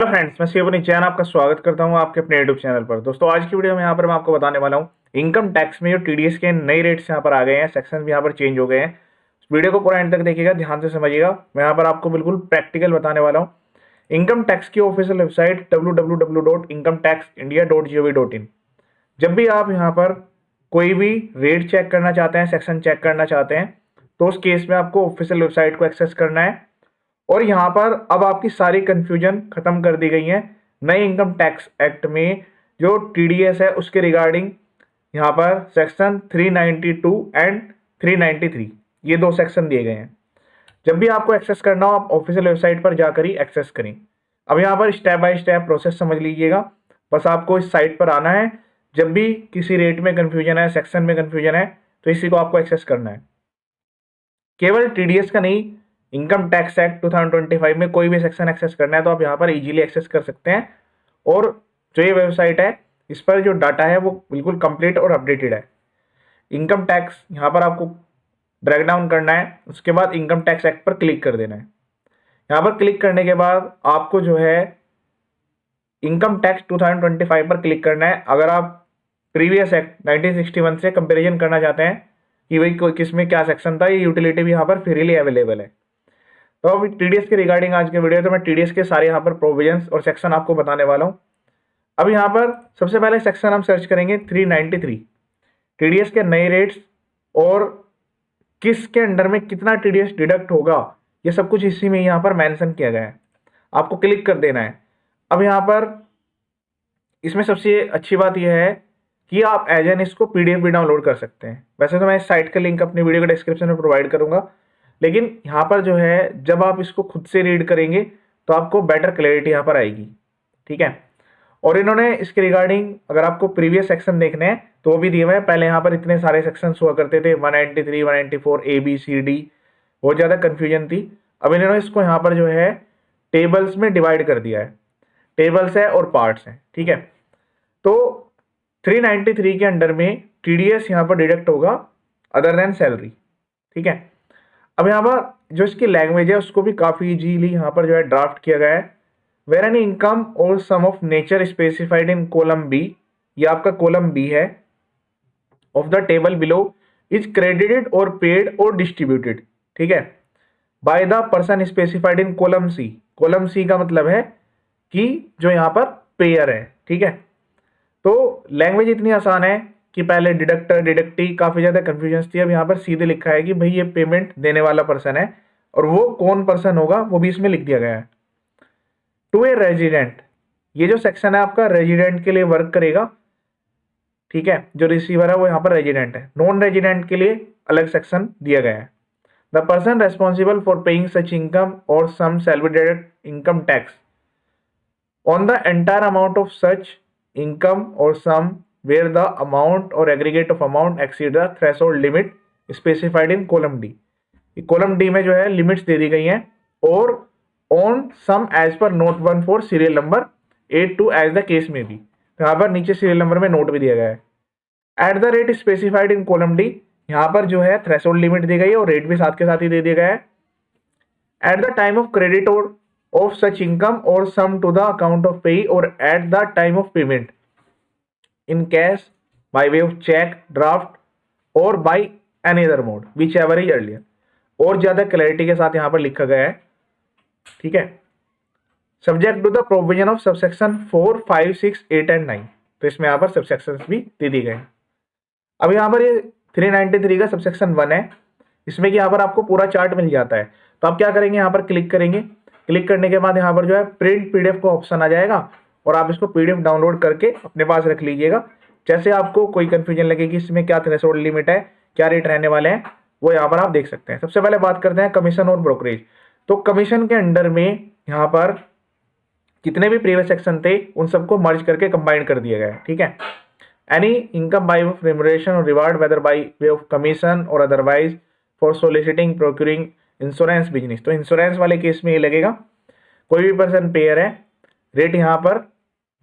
Hello friends, मैं शिवनी जैन आपका स्वागत करता हूं आपके अपने यूट्यूब चैनल पर। दोस्तों, आज की वीडियो में यहाँ पर मैं आपको बताने वाला हूं इनकम टैक्स में जो टीडीएस के नए रेट्स यहाँ पर आ गए हैं, सेक्शन भी यहाँ पर चेंज हो गए हैं। वीडियो को पूरा एंड तक देखिएगा, ध्यान से समझिएगा। मैं यहाँ पर आपको बिल्कुल प्रैक्टिकल बताने वाला हूँ। इनकम टैक्स की ऑफिशियल वेबसाइट www.incometaxindia.gov.in। जब भी आप यहाँ पर कोई भी रेट चेक करना चाहते हैं, सेक्शन चेक करना चाहते हैं, तो उस केस में आपको ऑफिशियल वेबसाइट को एक्सेस करना है। और यहाँ पर अब आपकी सारी कंफ्यूजन खत्म कर दी गई है। नए इनकम टैक्स एक्ट में जो टीडीएस है उसके रिगार्डिंग यहाँ पर सेक्शन 392 एंड 393, ये दो सेक्शन दिए गए हैं। जब भी आपको एक्सेस करना हो, आप ऑफिशियल वेबसाइट पर जाकर ही एक्सेस करें। अब यहाँ पर स्टेप बाय स्टेप प्रोसेस समझ लीजिएगा। बस आपको इस साइट पर आना है। जब भी किसी रेट में कंफ्यूजन है, सेक्शन में कंफ्यूजन है, तो इसी को आपको एक्सेस करना है। केवल टीडीएस का नहीं, इनकम टैक्स एक्ट 2025 में कोई भी सेक्शन एक्सेस करना है तो आप यहाँ पर इजीली एक्सेस कर सकते हैं। और जो ये वेबसाइट है, इस पर जो डाटा है वो बिल्कुल कंप्लीट और अपडेटेड है। इनकम टैक्स यहाँ पर आपको ब्रेक डाउन करना है, उसके बाद इनकम टैक्स एक्ट पर क्लिक कर देना है। यहाँ पर क्लिक करने के बाद आपको जो है इनकम टैक्स 2025 पर क्लिक करना है। अगर आप प्रीवियस एक्ट 1961 से कंपेरिजन करना चाहते हैं कि भाई किस में क्या सेक्शन था, ये यूटिलिटी भी यहाँ पर फ्रीली अवेलेबल है। तो अभी टीडीएस के रिगार्डिंग आज के वीडियो, तो मैं टीडीएस के सारे यहाँ पर प्रोविजंस और सेक्शन आपको बताने वाला हूँ। अब यहाँ पर सबसे पहले सेक्शन हम सर्च करेंगे 393, टीडीएस के नए रेट्स और किसके अंडर में कितना टीडीएस डिडक्ट होगा, ये सब कुछ इसी में यहाँ पर मेंशन किया गया है। आपको क्लिक कर देना है। अब यहाँ पर इसमें सबसे अच्छी बात यह है कि आप एज एन इसको पीडीएफ भी डाउनलोड कर सकते हैं। वैसे तो मैं इस साइट का लिंक अपनी वीडियो के डिस्क्रिप्शन में प्रोवाइड करूंगा, लेकिन यहाँ पर जो है जब आप इसको खुद से रीड करेंगे तो आपको बेटर क्लैरिटी यहाँ पर आएगी। ठीक है। और इन्होंने इसके रिगार्डिंग अगर आपको प्रीवियस सेक्शन देखने हैं तो वो भी दिए हुए हैं। पहले यहाँ पर इतने सारे सेक्शन हुआ करते थे, 193, 194, ABCD, बहुत ज़्यादा कन्फ्यूजन थी। अब इन्होंने इसको यहाँ पर जो है टेबल्स में डिवाइड कर दिया है। टेबल्स है और पार्ट्स हैं। ठीक है। तो 393 के अंडर में टीडीएस यहाँ पर डिडक्ट होगा अदर देन सैलरी। ठीक है। अब यहाँ पर जो इसकी लैंग्वेज है उसको भी काफ़ी इजीली यहाँ पर जो है ड्राफ्ट किया गया है। Where an income or sum of nature specified in column B, ये आपका कॉलम बी है, of the table below is credited or paid or distributed, ठीक है, by the person specified in column C. Column C का मतलब है कि जो यहाँ पर पेयर है। ठीक है। तो लैंग्वेज इतनी आसान है कि पहले डिडक्टर डिडक्टी काफ़ी ज़्यादा कन्फ्यूजन थी। अब यहाँ पर सीधे लिखा है कि भाई ये पेमेंट देने वाला पर्सन है, और वो कौन पर्सन होगा वो भी इसमें लिख दिया गया है। टू ए रेजिडेंट, ये जो सेक्शन है आपका रेजिडेंट के लिए वर्क करेगा। ठीक है। जो रिसीवर है वो यहाँ पर रेजिडेंट है। नॉन रेजिडेंट के लिए अलग सेक्शन दिया गया है। The person responsible for paying such income or sum shall be deduct income tax on the entire amount of such income or sum where the amount or aggregate of amount exceed the threshold limit specified in column D। Column D में जो है limits दे दी गई हैं। और on sum as per note 1 for serial number 82 as the case में भी, तो यहाँ पर नीचे सीरियल नंबर में नोट भी दिया गया है। At the rate specified in column D, यहाँ पर जो है थ्रेशोल्ड लिमिट दी गई है और रेट भी साथ के साथ ही दे दिया गया है। Eight the time of credit और of such income or sum to the account of payee or at the time of payment in cash, by way of check, draft or by any other mode whichever is earlier। और ज्यादा clarity के साथ यहाँ पर लिखा गया है। ठीक है। Subject to the provision of subsection 4, 5, 6, 8 and 9, तो इसमें यहाँ पर सबसेक्शंस भी दे दिए गए हैं। अब यहाँ पर ये 393 का सबसेक्शन 1 है, इसमें कि यहाँ पर आपको पूरा चार्ट मिल जाता है। तो आप क्या करेंगे, यहाँ पर क्लिक करेंगे। क्लिक करने के बाद यहाँ पर जो है प्रिंट पीडीएफ का ऑप्शन आ जाएगा, और आप इसको पीडीएफ डाउनलोड करके अपने पास रख लीजिएगा। जैसे आपको कोई कंफ्यूजन लगे कि इसमें क्या थ्रेशोल्ड लिमिट है, क्या रेट रहने वाले हैं, वो यहाँ पर आप देख सकते हैं। सबसे पहले बात करते हैं कमीशन और ब्रोकरेज। तो कमीशन के अंडर में यहाँ पर जितने भी प्रीवियस सेक्शन थे उन सबको मर्ज करके कंबाइन कर दिया गया है। ठीक है। Any income by of remuneration or reward whether by way of commission or otherwise for soliciting procuring insurance business, तो इंश्योरेंस वाले केस में ये लगेगा। कोई भी पर्सन पेयर है, रेट यहाँ पर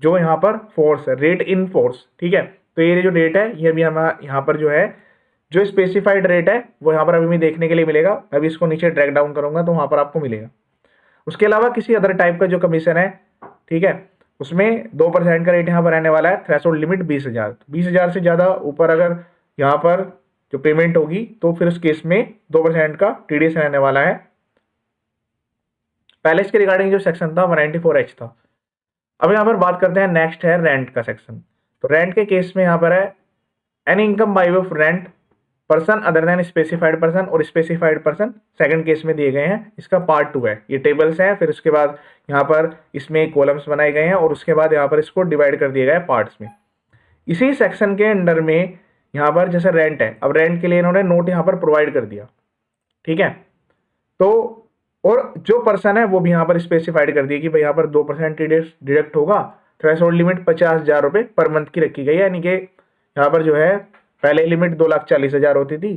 जो यहाँ पर फोर्स है, रेट इन फोर्स। ठीक है। तो ये जो रेट है ये भी हमारा यहाँ पर जो है जो स्पेसिफाइड रेट है वो यहाँ पर अभी भी देखने के लिए मिलेगा। अभी इसको नीचे ड्रैग डाउन करूंगा तो वहाँ पर आपको मिलेगा। उसके अलावा किसी अदर टाइप का जो कमीशन है ठीक है, उसमें 2% का रेट यहाँ पर रहने वाला है। थ्रेशोल्ड लिमिट 20,000, 20,000 से ज़्यादा ऊपर अगर यहाँ पर जो पेमेंट होगी तो फिर उस केस में 2% का टीडीएस रहने वाला है। पहले इसके रिगार्डिंग जो सेक्शन था 194H था। अब यहाँ पर बात करते हैं, नेक्स्ट है रेंट का सेक्शन। तो रेंट के केस में यहाँ पर है any income bye way of rent person other than specified person और स्पेसिफाइड पर्सन सेकंड केस में दिए गए हैं। इसका पार्ट 2 है, ये टेबल्स हैं, फिर उसके बाद यहाँ पर इसमें कॉलम्स बनाए गए हैं और उसके बाद यहाँ पर इसको डिवाइड कर दिया गया है पार्ट्स में। इसी सेक्शन के अंडर में यहाँ पर जैसे रेंट है, अब रेंट के लिए इन्होंने नोट यहाँ पर प्रोवाइड कर दिया, ठीक है। तो और जो पर्सन है वो भी यहाँ पर स्पेसिफाइड कर दिया कि भाई यहाँ पर 2% डिडक्ट होगा। थ्रेशोल्ड लिमिट 50,000 रुपये पर मंथ की रखी गई है, यानी कि यहाँ पर जो है पहले लिमिट 2,40,000 होती थी,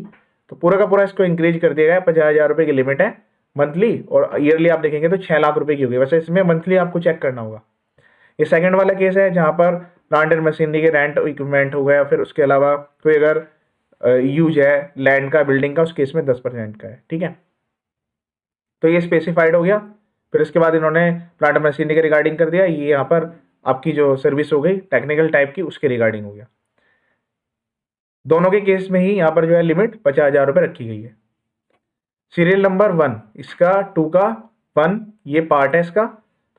तो पूरा का पूरा इसको इंक्रीज कर दिया गया। 50,000 रुपये की लिमिट है मंथली, और ईयरली आप देखेंगे तो 6 लाख रुपए की होगी। वैसे इसमें मंथली आपको चेक करना होगा। ये सेकंड वाला केस है जहाँ पर प्लांट एंड मशीनरी के रेंट इक्विपमेंट हो गया, फिर उसके अलावा कोई अगर यूज है लैंड का, बिल्डिंग का, उस केस में 10% का है, ठीक है। तो ये स्पेसिफाइड हो गया। फिर इसके बाद इन्होंने प्लांट एंड मशीनरी के रिगार्डिंग कर दिया, ये यहाँ पर आपकी जो सर्विस हो गई टेक्निकल टाइप की, उसके रिगार्डिंग हो गया। दोनों के केस में ही यहाँ पर जो है लिमिट 50,000 रुपये रखी गई है। सीरियल नंबर 1 इसका 2 का 1 ये पार्ट है इसका।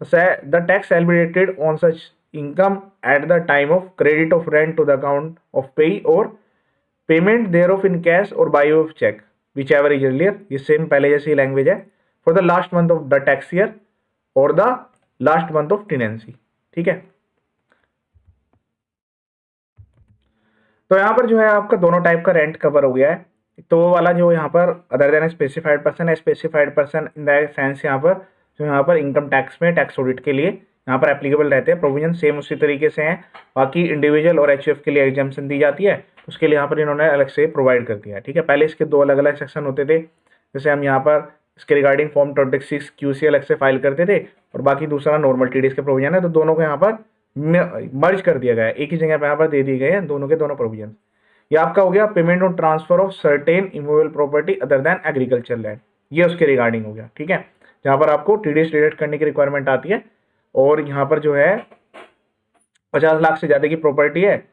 तो the tax shall be deducted on such income at the time of credit of rent to the account of payee or payment thereof in cash or by of cheque whichever is earlier. ये same पहले जैसी language है। For the last month of the tax year or the last month of tenancy, ठीक है। तो यहाँ पर जो है आपका दोनों टाइप का रेंट कवर हो गया है। तो वो वाला जो यहाँ पर अदर देन स्पेसिफाइड पर्सन है, specified person in the sense यहाँ पर जो यहाँ पर इनकम टैक्स में टैक्स ऑडिट के लिए यहाँ पर एप्लीकेबल रहते हैं। प्रोविजन सेम उसी तरीके से हैं। बाकी इंडिविजुअल और एचयूएफ के लिए एग्जाम्पशन दी जाती है, उसके लिए यहाँ पर इन्होंने अलग से प्रोवाइड कर दिया है, ठीक है। पहले इसके 2 अलग अलग सेक्शन होते थे, जैसे हम यहाँ पर इसके रिगार्डिंग फॉर्म 26 QC अलग से फाइल करते थे और बाकी दूसरा नॉर्मल टीडीएस के प्रोविजन है। तो दोनों को यहाँ पर मर्ज कर दिया गया है, एक ही जगह पर यहाँ पर दे दिए गए हैं दोनों के दोनों प्रोविजन। ये आपका हो गया payment on transfer of certain immovable property other than agriculture land, ये उसके रिगार्डिंग हो गया, ठीक है। जहाँ पर आपको टीडीएस डिडक्ट करने की रिक्वायरमेंट आती है और यहाँ पर जो है 50 लाख से ज़्यादा की प्रॉपर्टी है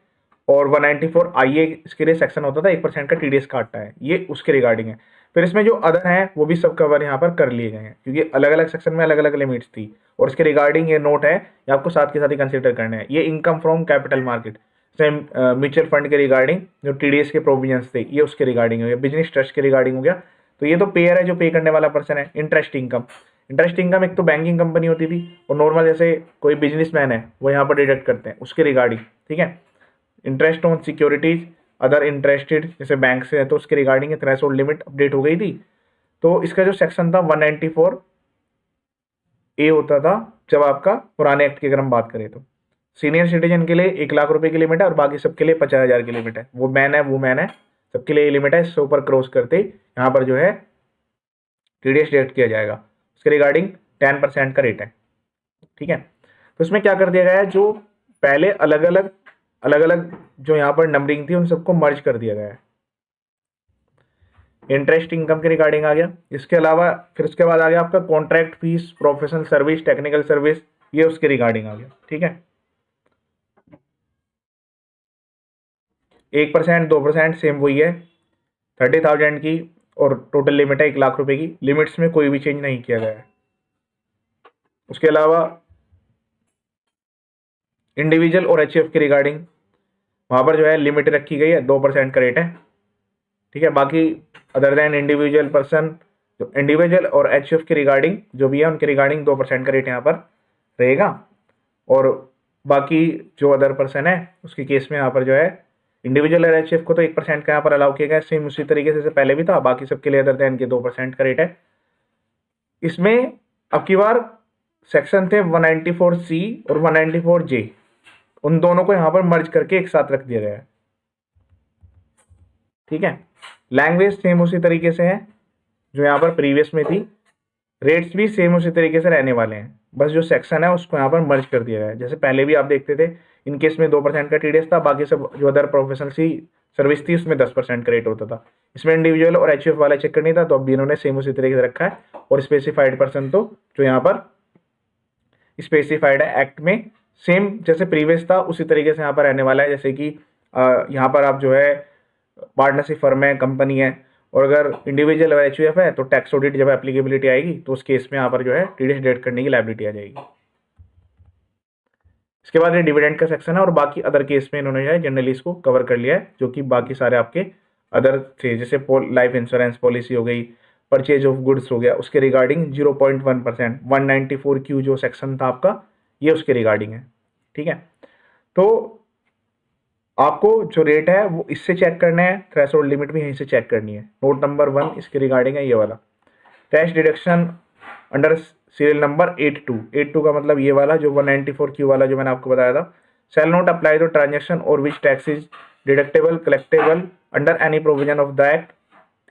और 194 IA इसके लिए सेक्शन होता था, 1% का टीडीएस काटता है, ये उसके रिगार्डिंग है। फिर इसमें जो अदर हैं वो भी सब कवर यहाँ पर कर लिए गए हैं, क्योंकि अलग अलग सेक्शन में अलग अलग लिमिट्स थी और इसके रिगार्डिंग ये नोट है, ये आपको साथ के साथ ही कंसिडर करना है। ये income from capital market mutual fund के रिगार्डिंग जो टीडीएस के प्रोविजंस थे, ये उसके रिगार्डिंग हो गया। बिजनेस ट्रस्ट के रिगार्डिंग हो गया। तो ये तो पेयर है जो पे करने वाला पर्सन है। इंटरेस्ट इनकम एक तो बैंकिंग कंपनी होती थी और नॉर्मल जैसे कोई बिजनेसमैन है वो यहाँ पर डिडक्ट करते हैं उसके रिगार्डिंग, ठीक है। Interest on securities other interested जैसे बैंक से है तो उसके रिगार्डिंग थ्रेशोल्ड लिमिट अपडेट हो गई थी। तो इसका जो सेक्शन था 194A होता था जब आपका पुराने एक्ट की अगर हम बात करें तो सीनियर सिटीजन के लिए 1 लाख रुपए की लिमिट है और बाकी सबके लिए 50,000 की लिमिट है। वो मैन है वुमेन है सबके लिए ये लिमिट है। इससे ऊपर क्रॉस करते यहाँ पर जो है टीडीएस डिडक्ट किया जाएगा। उसके रिगार्डिंग 10% का रेट है, ठीक है। तो इसमें क्या कर दिया गया है, जो पहले अलग अलग जो यहाँ पर नंबरिंग थी उन सबको मर्ज कर दिया गया है। इंटरेस्ट इनकम के रिगार्डिंग आ गया। इसके अलावा फिर उसके बाद आ गया आपका contract fees, professional service, technical service, ये उसके रिगार्डिंग आ गया, ठीक है। 1% 2% सेम वही है। 30,000 की और टोटल लिमिट है 1 लाख रुपए की। लिमिट्स में कोई भी चेंज नहीं किया गया है। उसके अलावा इंडिविजुअल और एचयूएफ के रिगार्डिंग वहाँ पर जो है लिमिट रखी गई है, 2% का रेट है, ठीक है। बाकी अदर देन इंडिविजुअल पर्सन, जो इंडिविजुअल और एचयूएफ के रिगार्डिंग जो भी है उनके रिगार्डिंग 2% का रेट यहाँ पर रहेगा। और बाकी जो अदर पर्सन है उसके केस में यहाँ पर जो है इंडिविजुअल और एचयूएफ को तो 1% का यहाँ पर अलाउ किया गया, सेम उसी तरीके से पहले भी था। बाकी सबके लिए अदर देन के 2% का रेट है। इसमें अब की बार सेक्शन थे 194C और 194J, उन दोनों को यहाँ पर मर्ज करके एक साथ रख दिया गया है, ठीक है। लैंग्वेज सेम उसी तरीके से है जो यहाँ पर प्रीवियस में थी। रेट्स भी सेम उसी तरीके से रहने वाले हैं, बस जो सेक्शन है उसको यहाँ पर मर्ज कर दिया गया है। जैसे पहले भी आप देखते थे इन केस में 2% का टीडीएस था, बाकी सब जो अदर प्रोफेशनल सी सर्विस थी उसमें 10% का रेट होता था। इसमें इंडिविजुअल और एचयूएफ वाला चेक नहीं था, तो अब भी इन्होंने सेम उसी तरीके से रखा है। और स्पेसिफाइड पर्सन तो जो यहाँ पर स्पेसिफाइड है एक्ट में, सेम जैसे प्रीवियस था उसी तरीके से यहाँ पर रहने वाला है। जैसे कि यहाँ पर आप जो है पार्टनरशिप फर्म है, कंपनी है, और अगर इंडिविजुअल और एचयूएफ है तो टैक्स ऑडिट जब एप्लीकेबिलिटी आएगी तो उस केस में यहाँ पर जो है टीडीएस डिडक्ट करने की लायबिलिटी आ जाएगी। इसके बाद ये डिविडेंड का सेक्शन है और बाकी अदर केस में इन्होंने जो है जनरली इसको कवर कर लिया है, जो कि बाकी सारे आपके अदर थे, जैसे लाइफ इंश्योरेंस पॉलिसी हो गई, परचेज ऑफ गुड्स हो गया, उसके रिगार्डिंग 0.1% 194Q जो सेक्शन था आपका, ये उसके रिगार्डिंग है। ठीक है, तो आपको जो रेट है वो इससे चेक करना है, थ्रेशोल्ड लिमिट भी यहीं से चेक करनी है। नोट नंबर 1 इसके रिगार्डिंग है ये वाला, tax deduction under serial number 82 का मतलब ये वाला जो 194Q वाला जो मैंने आपको बताया था। Shall not apply to transaction or which tax is deductible collectible under any provision of the act.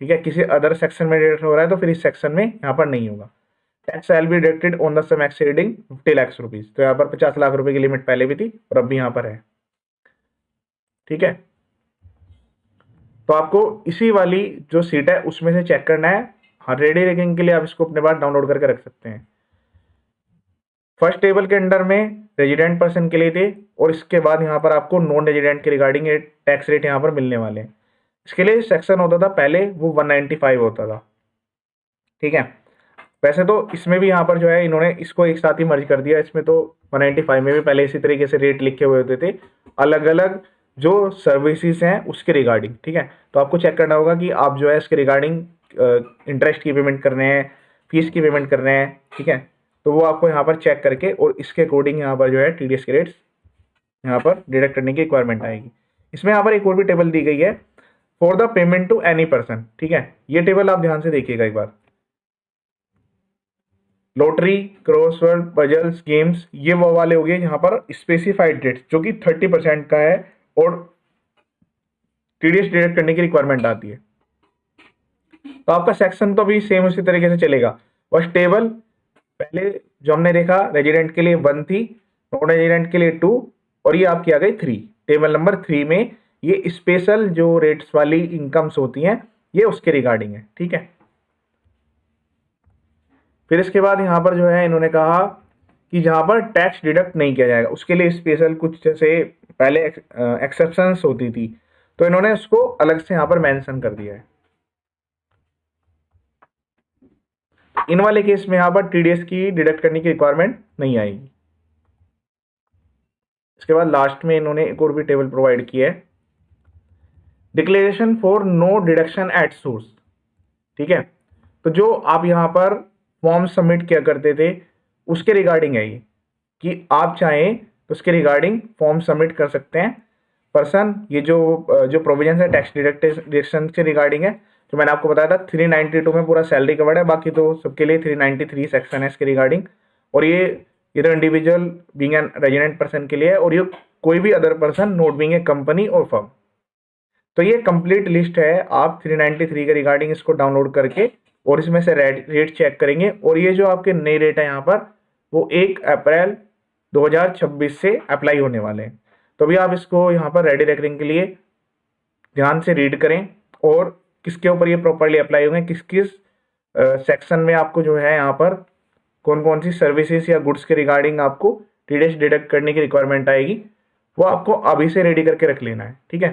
ठीक है, किसी अदर सेक्शन में डिडक्ट हो रहा है तो फिर इस सेक्शन में यहाँ पर नहीं होगा। Tax shall be deducted on the sum exceeding 50 lakh rupees. तो यहाँ पर 50 लाख रुपए की लिमिट पहले भी थी और अब भी यहाँ पर है। ठीक है, तो आपको इसी वाली जो सीट है उसमें से चेक करना है। हाँ, रेडी रैंकिंग के लिए आप इसको अपने पास डाउनलोड करके रख सकते हैं। फर्स्ट टेबल के अंडर में रेजिडेंट पर्सन के लिए थे और इसके बाद यहाँ पर आपको नॉन रेजिडेंट के रिगार्डिंग टैक्स रेट यहाँ पर मिलने वाले हैं। इसके लिए सेक्शन होता था पहले वो 195 होता था। ठीक है, वैसे तो इसमें भी यहाँ पर जो है इन्होंने इसको एक साथ ही मर्ज कर दिया। इसमें तो 195 में भी पहले इसी तरीके से रेट लिखे हुए होते थे, अलग अलग जो सर्विसेज हैं उसके रिगार्डिंग। ठीक है, तो आपको चेक करना होगा कि आप जो है इसके रिगार्डिंग इंटरेस्ट की पेमेंट करने हैं, फीस की पेमेंट करने हैं। ठीक है, तो वो आपको यहाँ पर चेक करके और इसके अकॉर्डिंग यहाँ पर जो है टीडीएस के रेट्स यहाँ पर डिडक्ट करने की रिक्वायरमेंट आएगी। इसमें यहाँ पर एक और भी टेबल दी गई है for the payment to any person. ठीक है, ये टेबल आप ध्यान से देखिएगा एक बार। लॉटरी, क्रॉसवर्ड, पजल्स, गेम्स, ये वो वाले हो गए यहाँ पर स्पेसिफाइड रेट्स जो कि 30% का है और टीडीएस डिडक्ट करने की रिक्वायरमेंट आती है। तो आपका सेक्शन तो भी सेम उसी तरीके से चलेगा। बस टेबल पहले जो हमने देखा रेजिडेंट के लिए 1 थी, नॉन रेजिडेंट के लिए 2 और ये आपकी आ गई 3। टेबल नंबर 3 में ये स्पेशल जो रेट्स वाली इनकम्स होती हैं ये उसके रिगार्डिंग है। ठीक है, फिर इसके बाद यहाँ पर जो है इन्होंने कहा कि जहाँ पर टैक्स डिडक्ट नहीं किया जाएगा उसके लिए स्पेशल कुछ जैसे पहले एक्सेप्शंस होती थी तो इन्होंने उसको अलग से यहाँ पर मेंशन कर दिया है। इन वाले केस में यहाँ पर टीडीएस की डिडक्ट करने की रिक्वायरमेंट नहीं आएगी। इसके बाद लास्ट में इन्होंने एक और भी टेबल प्रोवाइड किया है, declaration for no deduction at source. ठीक है, तो जो आप यहाँ पर फॉर्म सबमिट किया करते थे उसके रिगार्डिंग है ये कि आप चाहें तो उसके रिगार्डिंग फॉर्म सबमिट कर सकते हैं पर्सन। ये जो प्रोविजन है टैक्स डिडक्शन के रिगार्डिंग है, जो मैंने आपको बताया था 392 में पूरा सैलरी कवर्ड है, बाकी तो सबके लिए 393 सेक्शन है इसके रिगार्डिंग। और ये इधर individual being an resident person के लिए है और ये कोई भी other person not being a company और फर्म। तो ये कंप्लीट लिस्ट है, आप 393 के रिगार्डिंग इसको डाउनलोड करके और इसमें से रेट चेक करेंगे। और ये जो आपके नए रेट है यहाँ पर वो 1 अप्रैल 2026 से अप्लाई होने वाले हैं। तो अभी आप इसको यहाँ पर रेडी रेकरिंग के लिए ध्यान से रीड करें और किसके ऊपर ये प्रॉपरली अप्लाई होंगे, किस किस सेक्शन में आपको जो है यहाँ पर कौन कौन सी सर्विसेज या गुड्स के रिगार्डिंग आपको टीडीएस डिडक्ट करने की रिक्वायरमेंट आएगी, वो आपको अभी से रेडी करके रख लेना है। ठीक है,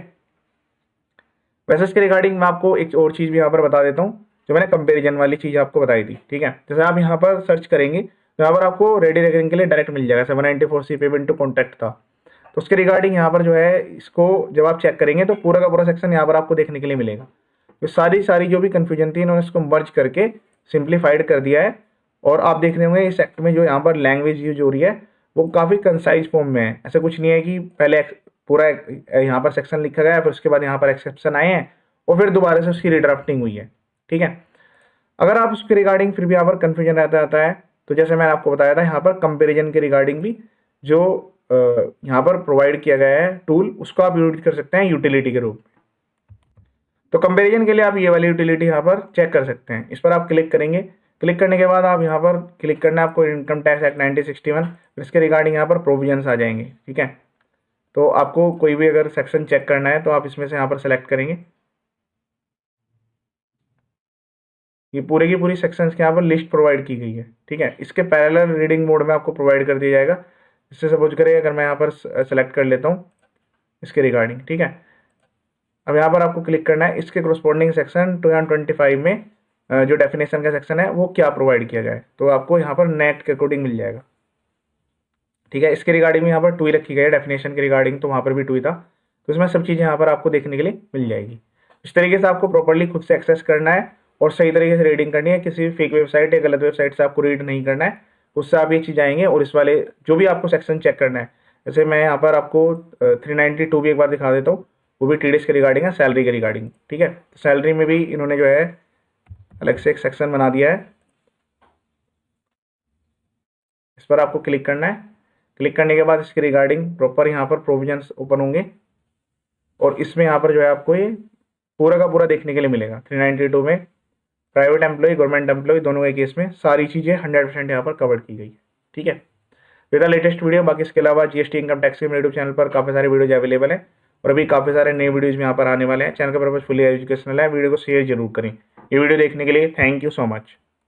वैसे इसके रिगार्डिंग मैं आपको एक और चीज़ भी यहाँ पर बता देता हूँ, जो मैंने कंपेरिजन वाली चीज़ आपको बताई थी। ठीक है, जैसे आप यहाँ पर सर्च करेंगे तो यहाँ पर आपको रेडी रेकरिंग के लिए डायरेक्ट मिल जाएगा 794C पेमेंट टू कॉन्टैक्ट था। तो उसके रिगार्डिंग यहाँ पर जो है इसको जब आप चेक करेंगे तो पूरा का पूरा सेक्शन यहाँ पर आपको देखने के लिए मिलेगा। तो सारी जो भी कन्फ्यूजन थी इन्होंने इसको मर्ज करके सिंप्लीफाइड कर दिया है। और आप देख रहे होंगे इस एक्ट में जो यहाँ पर लैंग्वेज यूज हो रही है वो काफ़ी कंसाइज फॉर्म में है। ऐसा कुछ नहीं है कि पहले पूरा यहाँ पर सेक्शन लिखा गया है फिर उसके बाद यहाँ पर एक्सेप्शन आए हैं और फिर दोबारा से उसकी रिड्राफ्टिंग हुई है। ठीक है, अगर आप उसके रिगार्डिंग फिर भी यहाँ पर कन्फ्यूजन रहता है तो जैसे मैंने आपको बताया था यहाँ पर कंपेरिजन के रिगार्डिंग भी जो यहाँ पर प्रोवाइड किया गया है टूल उसको आप यूज कर सकते हैं यूटिलिटी के रूप में। तो कंपैरिजन के लिए आप ये वाली यूटिलिटी यहाँ पर चेक कर सकते हैं। इस पर आप क्लिक करेंगे, क्लिक करने के बाद आप यहाँ पर क्लिक करना है आपको इनकम टैक्स एक्ट 1961, फिर इसके रिगार्डिंग यहाँ पर प्रोविजंस आ जाएंगे। ठीक है, तो आपको कोई भी अगर सेक्शन चेक करना है तो आप इसमें से यहाँ पर सेलेक्ट करेंगे। ये पूरे की पूरी सेक्शंस के यहाँ पर लिस्ट प्रोवाइड की गई है, ठीक है। इसके पैरेलल रीडिंग मोड में आपको प्रोवाइड कर दिया जाएगा। इससे सपोज करें अगर मैं यहाँ पर सेलेक्ट कर लेता हूँ इसके रिगार्डिंग, ठीक है। अब यहाँ पर आपको क्लिक करना है इसके कोरस्पॉन्डिंग सेक्शन 225 में जो डेफिनेशन का सेक्शन है वो क्या प्रोवाइड किया जाए, तो आपको यहाँ पर नेट के अकॉर्डिंग मिल जाएगा, ठीक है। इसके रिगार्डिंग में यहाँ पर टू रखी गई है डेफिनेशन के रिगार्डिंग, तो वहाँ पर भी टू था, तो इसमें सब चीज़ें यहाँ पर आपको देखने के लिए मिल जाएगी। इस तरीके से आपको प्रॉपर्ली खुद से एक्सेस करना है और सही तरीके से रीडिंग करनी है। किसी भी फेक वेबसाइट या गलत वेबसाइट से आपको रीड नहीं करना है, उससे आप ये चीज़ आएंगे। और इस वाले जो भी आपको सेक्शन चेक करना है, जैसे मैं यहाँ पर आपको 392 भी एक बार दिखा देता हूँ, वो भी TDS के रिगार्डिंग है, सैलरी के रिगार्डिंग, ठीक है। सैलरी में भी इन्होंने जो है अलग से एक सेक्शन बना दिया है, इस पर आपको क्लिक करना है। क्लिक करने के बाद इसके रिगार्डिंग प्रॉपर यहाँ पर प्रोविजंस ओपन होंगे और इसमें यहाँ पर जो है आपको ये पूरा का पूरा देखने के लिए मिलेगा। 392 में प्राइवेट एम्प्लॉय गवर्नमेंट एम्प्लॉय दोनों के केस में सारी चीज़ें 100% यहाँ पर कवर की गई है, ठीक है। विद द लेटेस्ट वीडियो, बाकी इसके अलावा GST इनकम टैक्स के यूट्यूब चैनल पर काफ़ी सारे वीडियोज अवेलेबल है और अभी काफ़ी सारे नए वीडियोज यहाँ पर आने वाले हैं। चैनल का पर्पज फुली एजुकेशनल है, वीडियो को शेयर जरूर करें। ये वीडियो देखने के लिए थैंक यू सो मच।